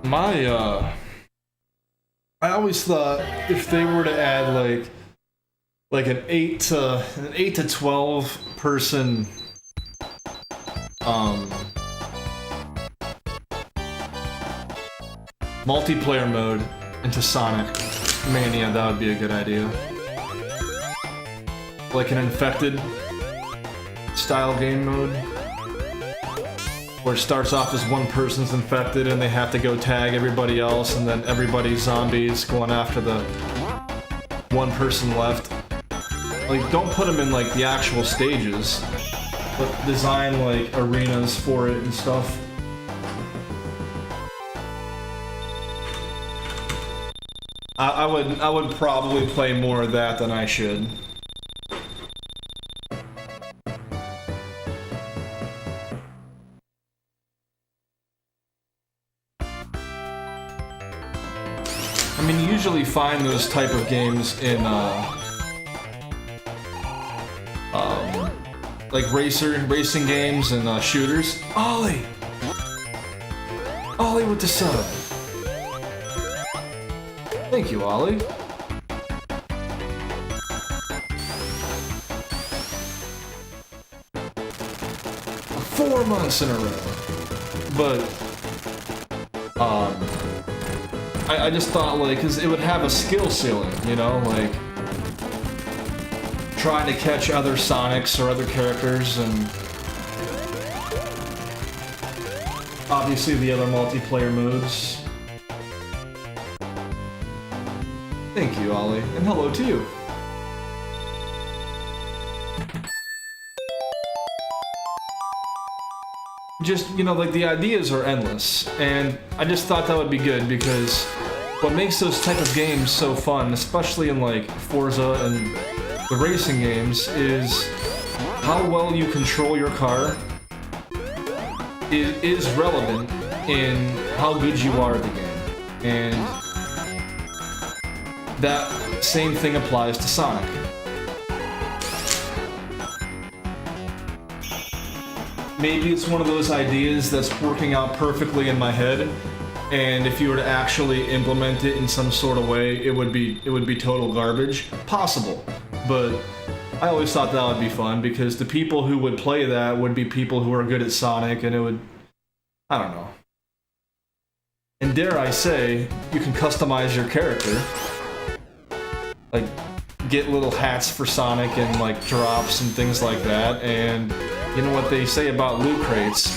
My, I always thought if they were to add like an 8 to 12 person multiplayer mode into Sonic Mania, that would be a good idea. Like an infected style game mode where it starts off as one person's infected and they have to go tag everybody else, and then everybody's zombies going after the one person left. Like, don't put them in like the actual stages, but design like arenas for it and stuff. I would probably play more of that than I should. I mean, you usually find those type of games in like racing games and shooters. Ollie with the sub. Thank you, Ollie. Four months in a row. But I just thought, like, cause it would have a skill ceiling, you know, like trying to catch other Sonics or other characters, and obviously the other multiplayer modes. Thank you, Ollie, and hello to you. Just, you know, like, the ideas are endless, and I just thought that would be good, because what makes those type of games so fun, especially in, like, Forza and the racing games, is how well you control your car is relevant in how good you are at the game. And that same thing applies to Sonic. Maybe it's one of those ideas that's working out perfectly in my head, and if you were to actually implement it in some sort of way, it would be total garbage. Possible, but I always thought that would be fun, because the people who would play that would be people who are good at Sonic, and it would, I don't know. And dare I say, you can customize your character. Like, get little hats for Sonic and, like, drops and things like that, and you know what they say about loot crates?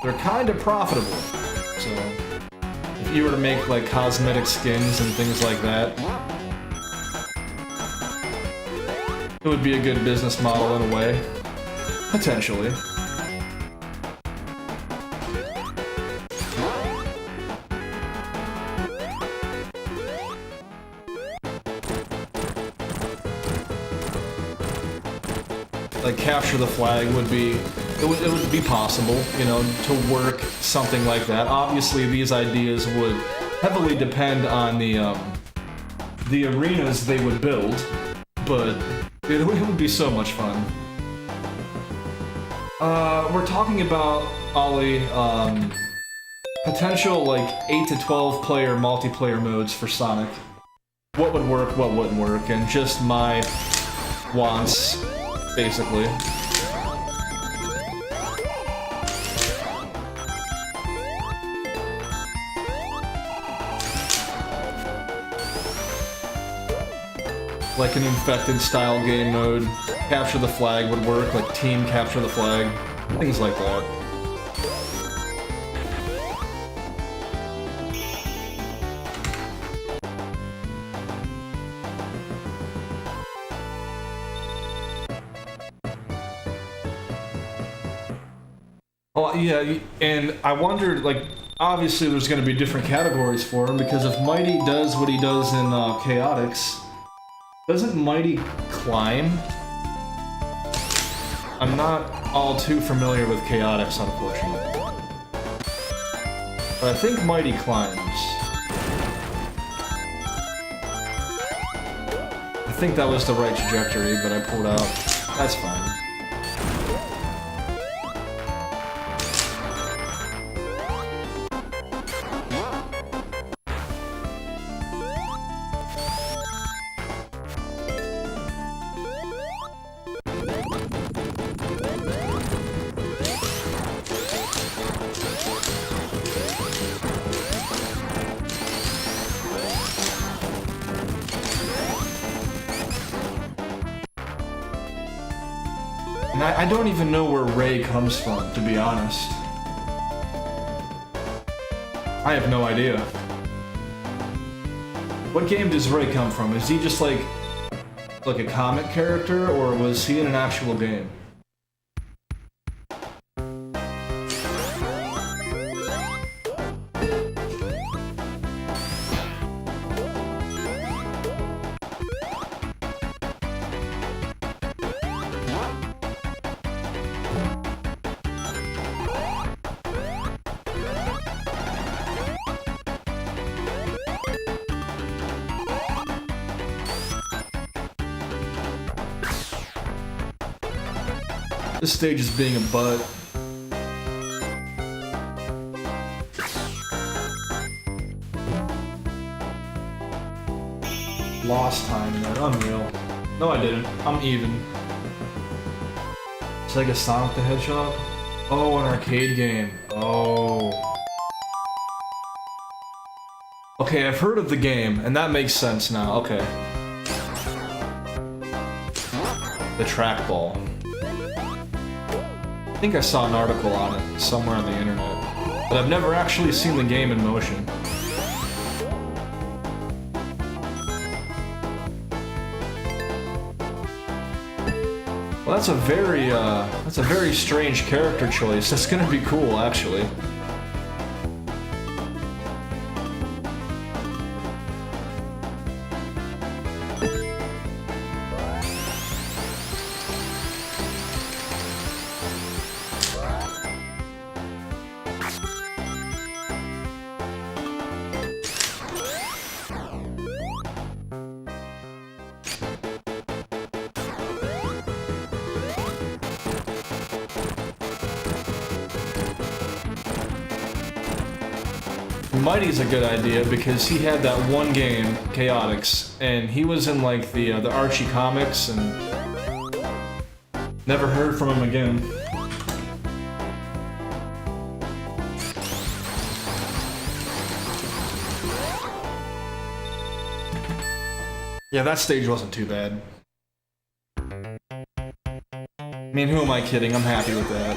They're kind of profitable. So, if you were to make, like, cosmetic skins and things like that, it would be a good business model in a way. Potentially. Like, capture the flag would be, it would be possible, you know, to work something like that. Obviously, these ideas would heavily depend on the arenas they would build, but it would be so much fun. We're talking about, Ollie, potential, like, 8 to 12 player multiplayer modes for Sonic. What would work, what wouldn't work, and just my wants, basically. Like an infected style game mode. Capture the flag would work, like team capture the flag. Things like that. Oh, yeah, and I wondered, like, obviously there's going to be different categories for him, because if Mighty does what he does in Chaotix, doesn't Mighty climb? I'm not all too familiar with Chaotix, unfortunately. But I think Mighty climbs. I think that was the right trajectory, but I pulled out. That's fine. And I don't even know where Ray comes from, to be honest. I have no idea. What game does Ray come from? Is he just like a comic character, or was he in an actual game? This stage is being a butt. Lost time there, unreal. No, I didn't. I'm even. Sega Sonic the Hedgehog? Oh, an arcade game. Oh. Okay, I've heard of the game, and that makes sense now. Okay. The trackball. I think I saw an article on it somewhere on the internet, but I've never actually seen the game in motion. Well, that's a very strange character choice. That's gonna be cool, actually. Mighty's a good idea because he had that one game, Chaotix, and he was in like the Archie comics, and never heard from him again. Yeah, that stage wasn't too bad. I mean, who am I kidding? I'm happy with that.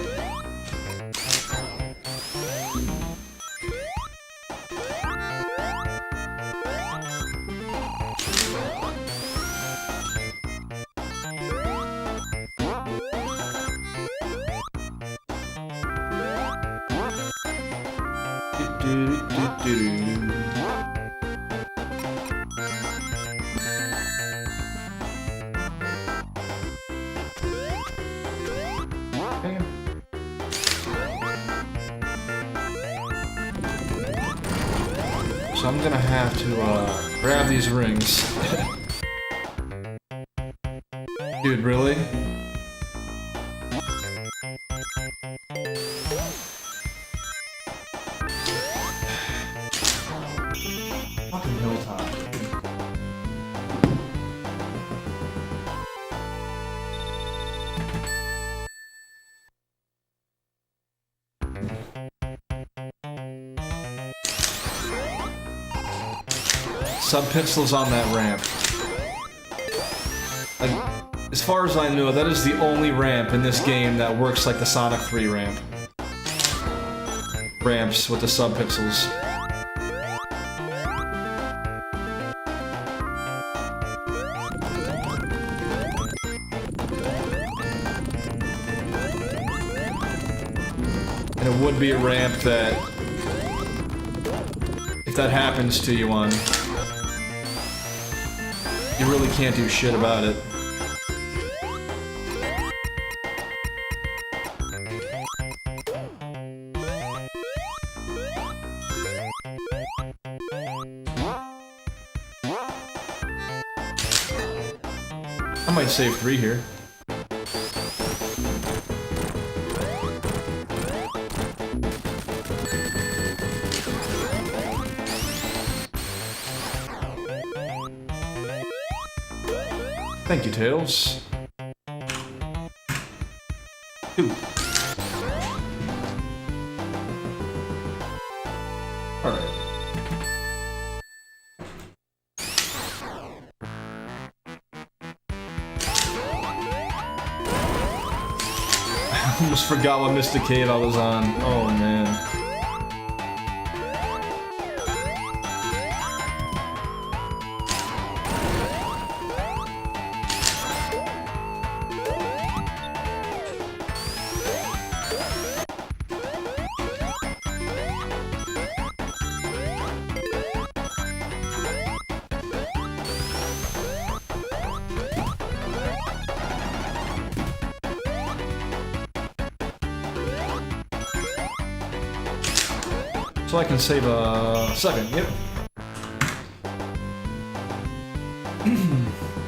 So I'm gonna have to grab these rings. Dude, really? Fucking hilltop. Subpixels on that ramp. As far as I know, that is the only ramp in this game that works like the Sonic 3 ramp. Ramps with the subpixels. And it would be a ramp that, if that happens to you on, you really can't do shit about it. I might save 3 here. Thank you, Tails. 2. Alright. Almost forgot what Mystic Cave I was on. Oh man. So I can save a second, yep.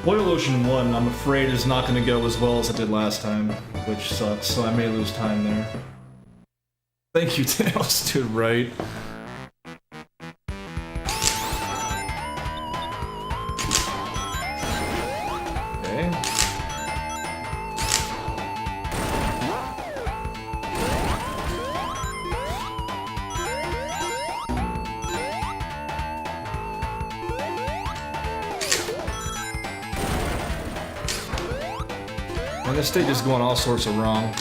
Oil Ocean 1, I'm afraid, is not going to go as well as it did last time, which sucks, so I may lose time there. Thank you, Tails, dude, right? Okay. And this stage is going all sorts of wrong.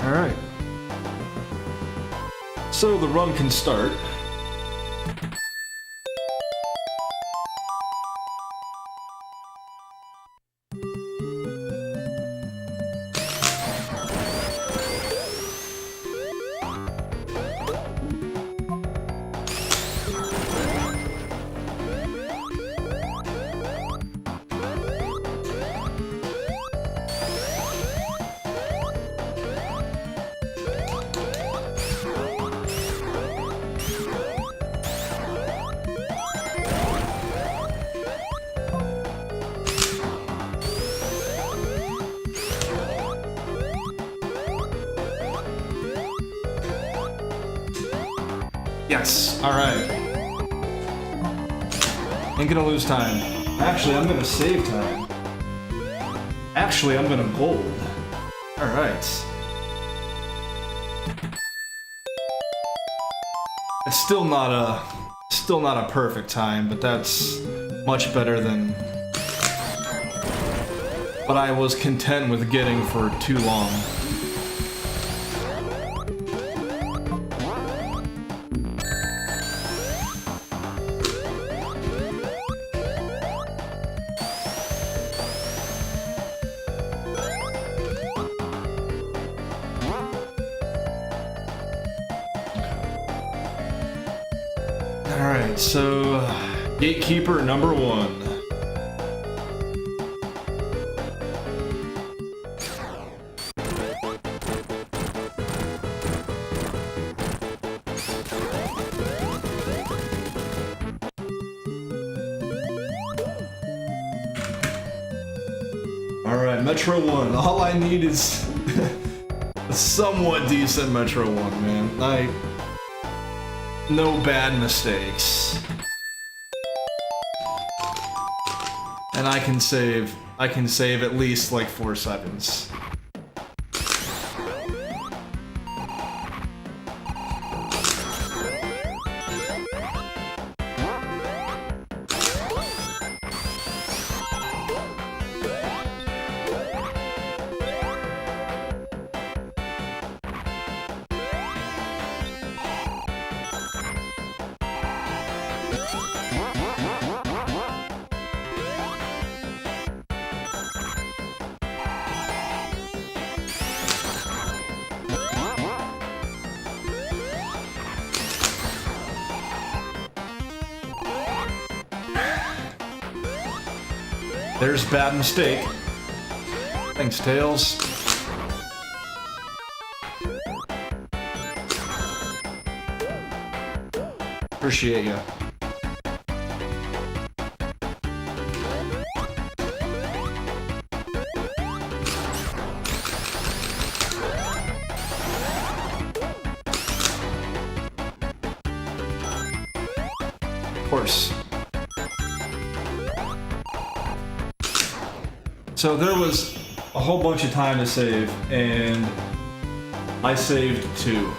Alright. So the run can start. Yes, alright. Ain't gonna lose time. Actually, I'm gonna save time. Actually, I'm gonna gold. Alright. It's still not a perfect time, but that's much better than what I was content with getting for too long. Alright, so Gatekeeper number 1. Alright, Metro 1. All I need is a somewhat decent Metro 1, man. No bad mistakes. And I can save at least like 4 seconds. There's bad mistake. Thanks, Tails. Appreciate ya. course. So there was a whole bunch of time to save, and I saved 2.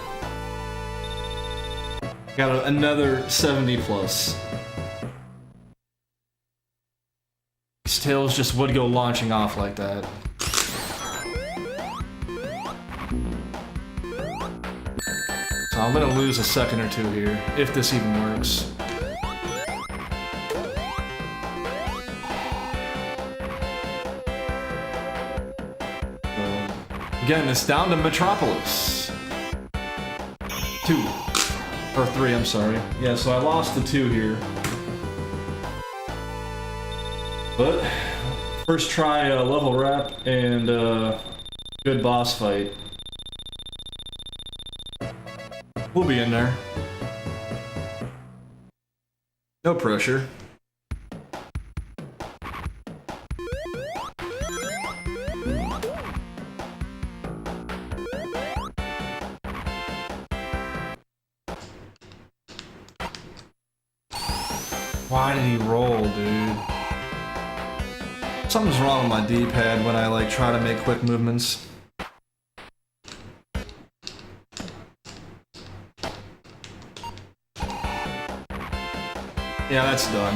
Got another 70 plus. These tails just would go launching off like that. So I'm gonna lose a second or 2 here, if this even works. Again, it's down to Metropolis. 2. Or 3, I'm sorry. Yeah, so I lost the 2 here. But, first try level wrap and good boss fight. We'll be in there. No pressure. Why did he roll, dude? Something's wrong with my D-pad when I like try to make quick movements. Yeah, that's done.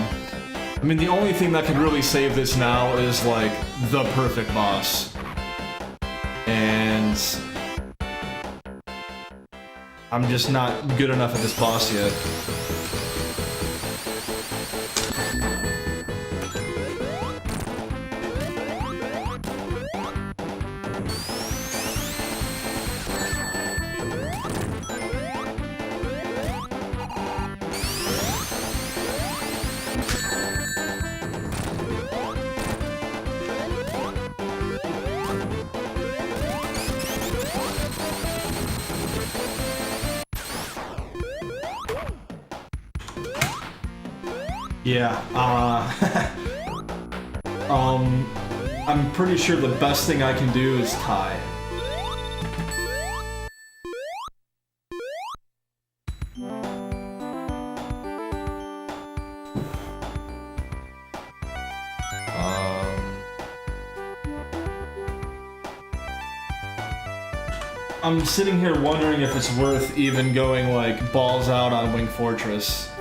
I mean, the only thing that could really save this now is like the perfect boss. And I'm just not good enough at this boss yet. Yeah, I'm pretty sure the best thing I can do is tie. I'm sitting here wondering if it's worth even going like balls out on Wing Fortress.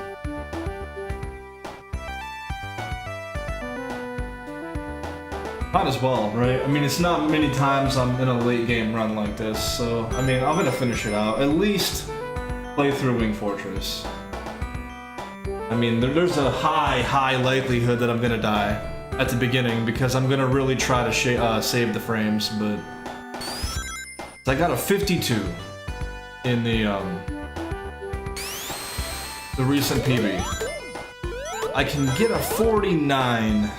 Might as well, right? I mean, it's not many times I'm in a late game run like this, so I mean, I'm gonna finish it out. At least play through Wing Fortress. I mean, there's a high likelihood that I'm gonna die at the beginning because I'm gonna really try to save the frames, but I got a 52 in the recent PB. I can get a 49.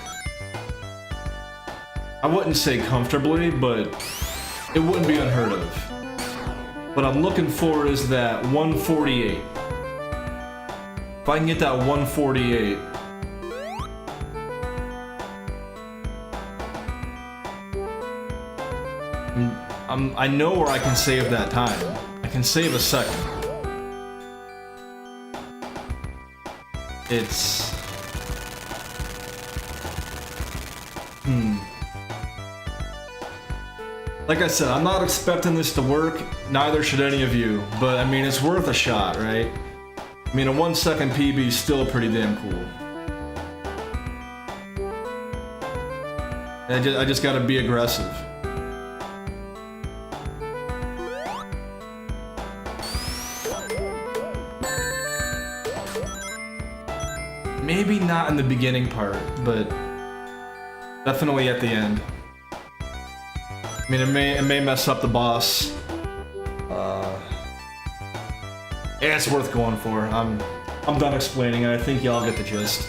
I wouldn't say comfortably, but it wouldn't be unheard of. What I'm looking for is that 148. If I can get that 148, I know where I can save that time. I can save a second. It's... Like I said, I'm not expecting this to work, neither should any of you, but I mean, it's worth a shot, right? I mean, a 1 second PB is still pretty damn cool. I just gotta be aggressive. Maybe not in the beginning part, but definitely at the end. I mean, it may mess up the boss. Yeah, it's worth going for. I'm done explaining it. I think y'all get the gist.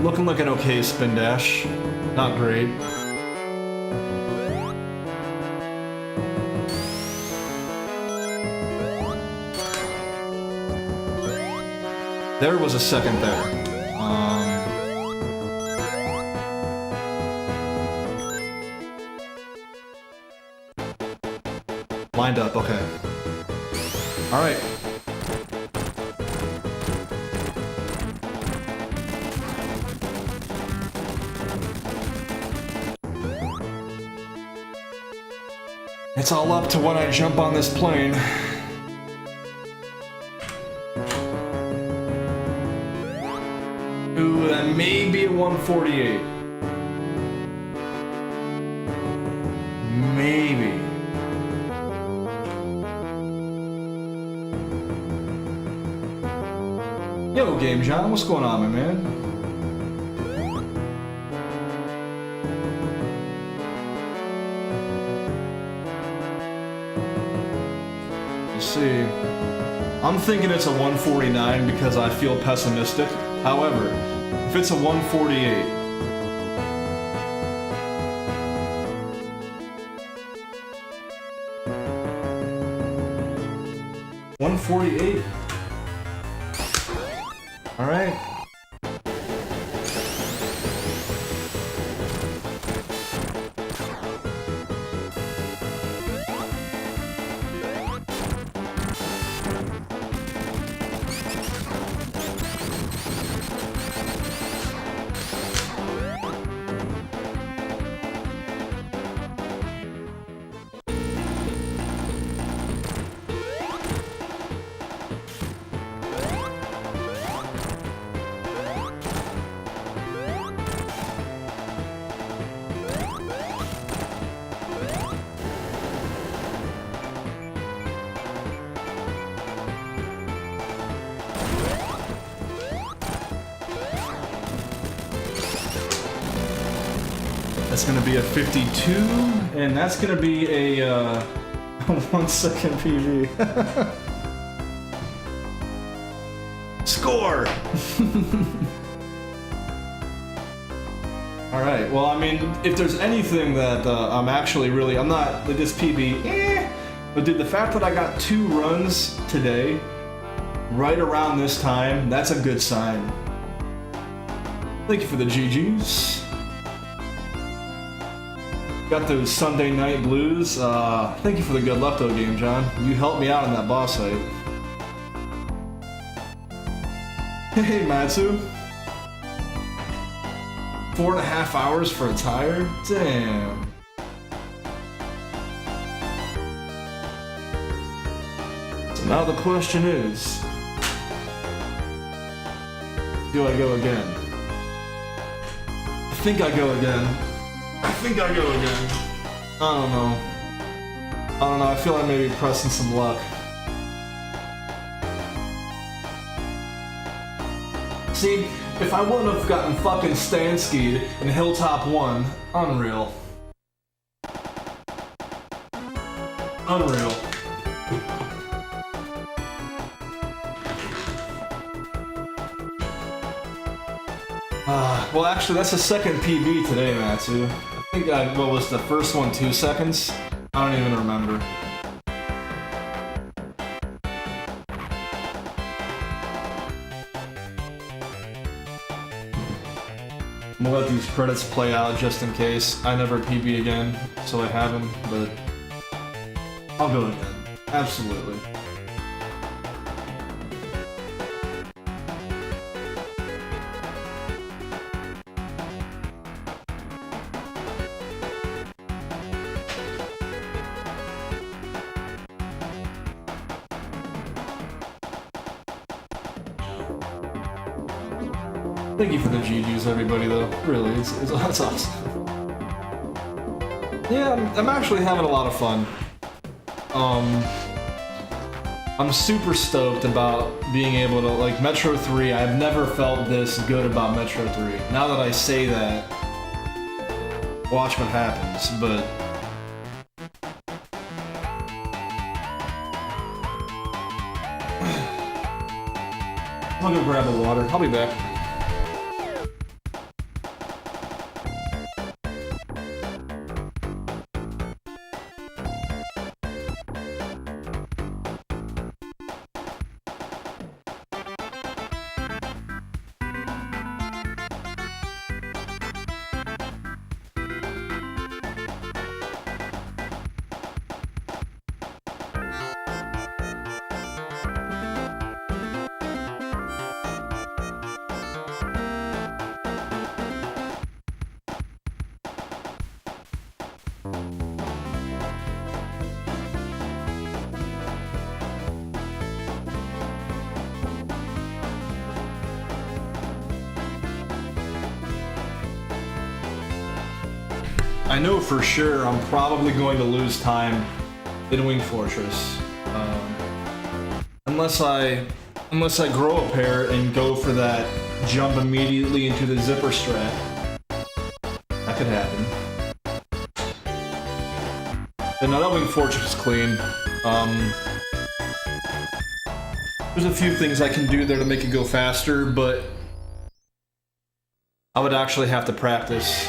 Looking like an okay spin dash. Not great. There was a second there. Lined up, okay. Alright. It's all up to when I jump on this plane. Ooh, that may be a 148. Maybe. Yo, Game John, what's going on, my man? Let's see. I'm thinking it's a 149 because I feel pessimistic. However, if it's a 148, 148. All right. That's gonna be a 52, and that's gonna be a 1 second PV. Score! Alright, well, I mean, if there's anything that I'm actually really, I'm not, like this PB, but dude, the fact that I got 2 runs today, right around this time, that's a good sign. Thank you for the GGs. Got those Sunday night blues. Thank you for the good luck though, Game John. You helped me out on that boss fight. Hey, Matsu. 4.5 hours for a tire? Damn. So now the question is, do I go again? I think I go again. I think I go again. I don't know. I feel like maybe pressing some luck. See, if I wouldn't have gotten fucking Stanskied in Hilltop 1, unreal. Unreal. Well, actually, that's the second PB today, Matsu. I think what was the first one, 2 seconds? I don't even remember. I'm gonna let these credits play out just in case. I never PB again, so I haven't, but I'll go again. Absolutely. Thank you for the GGs, everybody, though. Really, it's awesome. Yeah, I'm actually having a lot of fun. I'm super stoked about being able to, like, Metro 3, I've never felt this good about Metro 3. Now that I say that, watch what happens, but... I'm gonna grab a water. I'll be back. I know for sure I'm probably going to lose time in Wing Fortress. Unless I grow a pair and go for that jump immediately into the zipper strat. That could happen. But no, that Wing Fortress is clean. There's a few things I can do there to make it go faster, but I would actually have to practice.